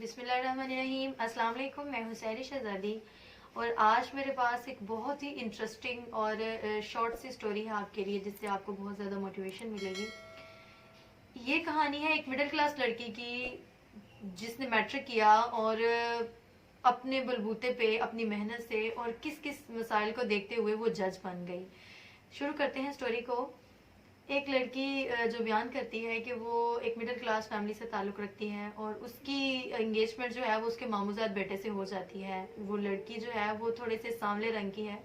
बिस्मिल्लाहिर्रहमानिर्रहीम। अस्सलाम वालेकुम। मैं हूं सैरी शहजादी और आज मेरे पास एक बहुत ही इंटरेस्टिंग और शॉर्ट सी स्टोरी है आपके लिए, जिससे आपको बहुत ज़्यादा मोटिवेशन मिलेगी। ये कहानी है एक मिडिल क्लास लड़की की, जिसने मैट्रिक किया और अपने बलबूते पे, अपनी मेहनत से और किस किस मसाइल को देखते हुए वो जज बन गई। शुरू करते हैं स्टोरी को। एक लड़की जो बयान करती है कि वो एक मिडिल क्लास फैमिली से ताल्लुक़ रखती है और उसकी एंगेजमेंट जो है वो उसके मामूजात बेटे से हो जाती है। वो लड़की जो है वो थोड़े से सांवले रंग की है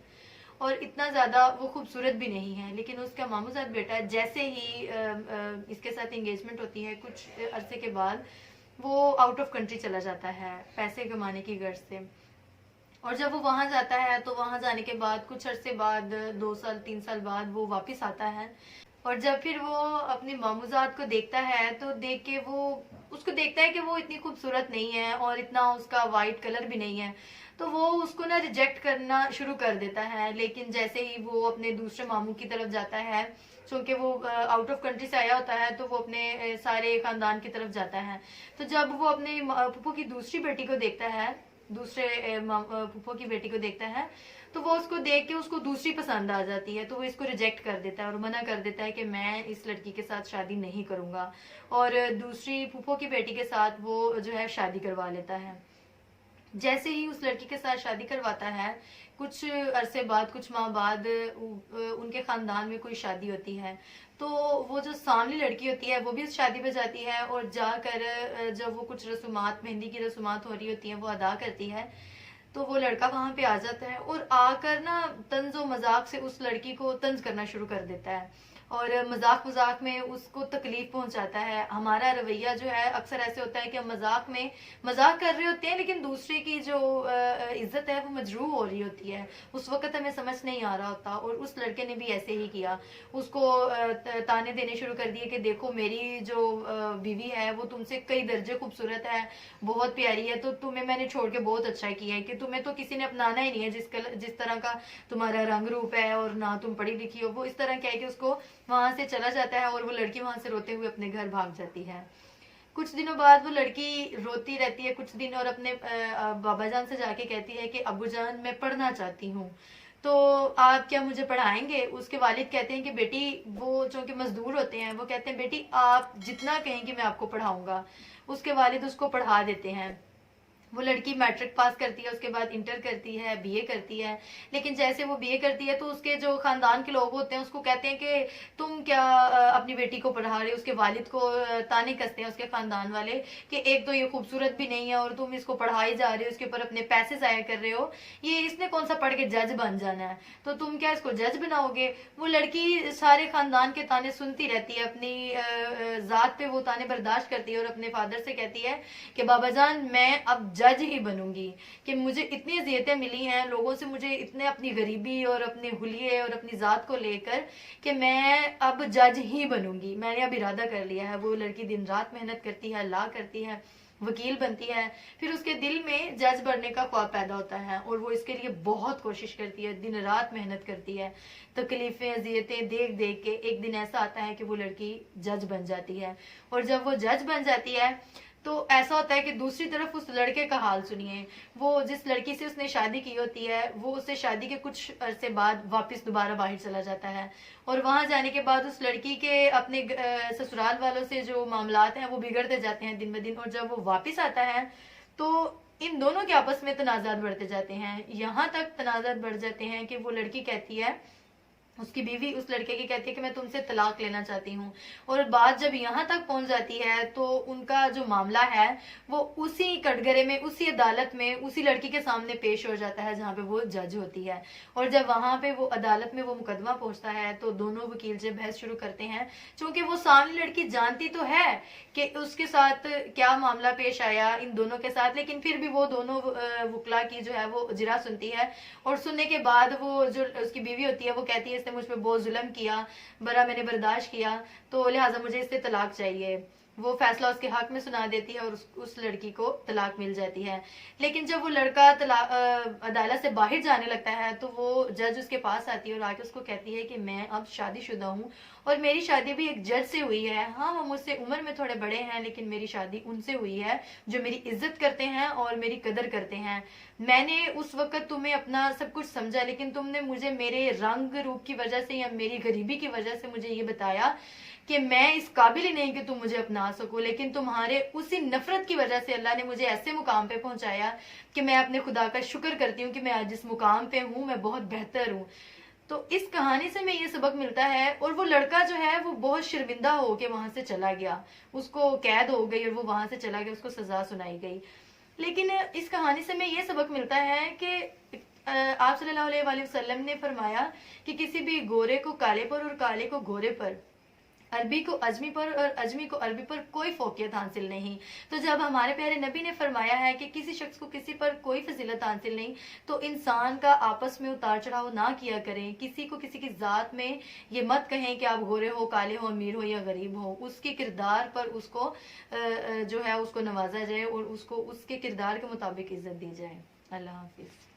और इतना ज़्यादा वो खूबसूरत भी नहीं है, लेकिन उसका मामूजात बेटा जैसे ही इसके साथ एंगेजमेंट होती है, कुछ अरसे के बाद वो आउट ऑफ कंट्री चला जाता है पैसे कमाने की गर्ज से। और जब वो वहां जाता है तो वहां जाने के बाद कुछ अरसे बाद, 2 साल 3 साल बाद वो वापस आता है। और जब फिर वो अपनी मामूजात को देखता है तो देख के वो उसको देखता है कि वो इतनी खूबसूरत नहीं है और इतना उसका वाइट कलर भी नहीं है, तो वो उसको ना रिजेक्ट करना शुरू कर देता है। लेकिन जैसे ही वो अपने दूसरे मामू की तरफ जाता है, क्योंकि वो आउट ऑफ कंट्री से आया होता है, तो वो अपने सारे खानदान की तरफ जाता है। तो जब वो अपने फूफो की दूसरी बेटी को देखता है, दूसरे फूफो की बेटी को देखता है, तो वो उसको देख के उसको दूसरी पसंद आ जाती है। तो वो इसको रिजेक्ट कर देता है और मना कर देता है कि मैं इस लड़की के साथ शादी नहीं करूंगा, और दूसरी फूफो की बेटी के साथ वो जो है शादी करवा लेता है। जैसे ही उस लड़की के साथ शादी करवाता है, कुछ अरसे बाद, कुछ माह बाद उनके खानदान में कोई शादी होती है। तो वो जो सामने लड़की होती है वो भी उस शादी पे जाती है और जाकर जब वो कुछ रसूमात, मेहंदी की रसूमात हो रही होती हैं, वो अदा करती है, तो वो लड़का वहां पे आ जाता है और आकर ना तंज और मजाक से उस लड़की को तंज करना शुरू कर देता है और मजाक मजाक में उसको तकलीफ पहुंचाता है। हमारा रवैया जो है अक्सर ऐसे होता है कि हम मजाक में मजाक कर रहे होते हैं, लेकिन दूसरे की जो इज्जत है वो मजरूह हो रही होती है, उस वक्त हमें समझ नहीं आ रहा होता। और उस लड़के ने भी ऐसे ही किया, उसको ताने देने शुरू कर दिए कि देखो मेरी जो बीवी है वो तुमसे कई दर्जे खूबसूरत है, बहुत प्यारी है, तो तुम्हें मैंने छोड़ के बहुत अच्छा किया है कि तुम्हें तो किसी ने अपनाना ही नहीं है, जिस तरह का तुम्हारा रंग रूप है और ना तुम पढ़ी लिखी हो। वो इस तरह कह के उसको वहां से चला जाता है और वो लड़की वहां से रोते हुए अपने घर भाग जाती है। कुछ दिनों बाद वो लड़की रोती रहती है कुछ दिन और अपने बाबा जान से जाके कहती है कि अबू जान, मैं पढ़ना चाहती हूँ, तो आप क्या मुझे पढ़ाएंगे? उसके वालिद कहते हैं कि बेटी, वो जो कि मजदूर होते हैं, वो कहते हैं बेटी आप जितना कहेंगे मैं आपको पढ़ाऊंगा। उसके वालिद उसको पढ़ा देते हैं। वो लड़की मैट्रिक पास करती है, उसके बाद इंटर करती है, बीए करती है। लेकिन जैसे वो बीए करती है तो उसके जो खानदान के लोग होते हैं उसको कहते हैं कि तुम क्या अपनी बेटी को पढ़ा रहे हो। उसके वालिद को ताने कसते हैं उसके खानदान वाले कि एक तो ये खूबसूरत भी नहीं है और तुम इसको पढ़ाई जा रहे हो, उसके ऊपर अपने पैसे जाया कर रहे हो, ये इसने कौन सा पढ़ के जज बन जाना है, तो तुम क्या इसको जज बनाओगे? वो लड़की सारे खानदान के ताने सुनती रहती है, अपनी जात पे वो ताने बर्दाश्त करती है और अपने फादर से कहती है कि बाबा जान, मैं अब जज ही बनूंगी, कि मुझे इतनी अजियतें मिली हैं लोगों से, मुझे इतने अपनी गरीबी और अपने हुलिये और अपनी जात को लेकर, कि मैं अब जज ही बनूंगी, मैंने अब इरादा कर लिया है। वो लड़की दिन रात मेहनत करती है, ला करती है, वकील बनती है। फिर उसके दिल में जज बनने का ख्वाब पैदा होता है और वो इसके लिए बहुत कोशिश करती है, दिन रात मेहनत करती है, तकलीफें अजियतें देख देख के एक दिन ऐसा आता है कि वो लड़की जज बन जाती है। और जब वो जज बन जाती है तो ऐसा होता है कि दूसरी तरफ उस लड़के का हाल सुनिए। वो जिस लड़की से उसने शादी की होती है, वो उससे शादी के कुछ अरसे बाद वापस दोबारा बाहर चला जाता है और वहां जाने के बाद उस लड़की के अपने ससुराल वालों से जो मामलात हैं वो बिगड़ते जाते हैं दिन ब दिन। और जब वो वापस आता है तो इन दोनों के आपस में तनाजात बढ़ते जाते हैं, यहाँ तक तनाजात बढ़ जाते हैं कि वो लड़की कहती है, उसकी बीवी उस लड़के की कहती है कि मैं तुमसे तलाक लेना चाहती हूँ। और बात जब यहाँ तक पहुंच जाती है तो उनका जो मामला है वो उसी कटघरे में, उसी अदालत में, उसी लड़की के सामने पेश हो जाता है जहाँ पे वो जज होती है। और जब वहां पे वो अदालत में वो मुकदमा पहुंचता है तो दोनों वकील जब बहस शुरू करते हैं, क्योंकि वो सामने लड़की जानती तो है कि उसके साथ क्या मामला पेश आया इन दोनों के साथ, लेकिन फिर भी वो दोनों वकला की जो है वो जिरा सुनती है। और सुनने के बाद वो जो उसकी बीवी होती है वो कहती है, मुझ पे बहुत जुल्म किया, बड़ा मैंने बर्दाश्त किया, तो लिहाजा मुझे इससे तलाक चाहिए। वो फैसला उसके हक में सुना देती है और उस लड़की को तलाक मिल जाती है। लेकिन जब वो लड़का अदालत से बाहर जाने लगता है तो वो जज उसके पास आती है और आके उसको कहती है कि मैं अब शादीशुदा हूँ और मेरी शादी भी एक जज से हुई है। हाँ, वो मुझसे उम्र में थोड़े बड़े हैं लेकिन मेरी शादी उनसे हुई है जो मेरी इज्जत करते हैं और मेरी कदर करते हैं। मैंने उस वक्त तुम्हें अपना सब कुछ समझा लेकिन तुमने मुझे मेरे रंग रूप की वजह से या मेरी गरीबी की वजह से मुझे ये बताया कि मैं इस काबिल ही नहीं कि तुम मुझे अपना सको, लेकिन तुम्हारे उसी नफरत की वजह से अल्लाह ने मुझे ऐसे मुकाम पे पहुंचाया कि मैं अपने खुदा का शुक्र करती हूँ कि मैं आज जिस मुकाम पे हूँ मैं बहुत बेहतर हूँ। तो इस कहानी से मैं ये सबक मिलता है। और वो लड़का जो है वो बहुत शर्मिंदा हो के वहां से चला गया, उसको कैद हो गई और वो वहां से चला गया, उसको सजा सुनाई गई। लेकिन इस कहानी से मैं ये सबक मिलता है कि आप सल्लल्लाहु अलैहि वसल्लम ने फरमाया कि किसी भी गोरे को काले पर और काले को गोरे पर, अरबी को अजमी पर और अजमी को अरबी पर कोई फोकियत हासिल नहीं। तो जब हमारे प्यारे नबी ने फरमाया है कि किसी शख्स को किसी पर कोई फजीलत हासिल नहीं, तो इंसान का आपस में उतार चढ़ाव ना किया करें। किसी को किसी की जात में ये मत कहें कि आप गोरे हो, काले हो, अमीर हो या गरीब हो। उसके किरदार पर उसको जो है उसको नवाजा जाए और उसको उसके किरदार के मुताबिक इज्जत दी जाए। अल्लाह हाफिज।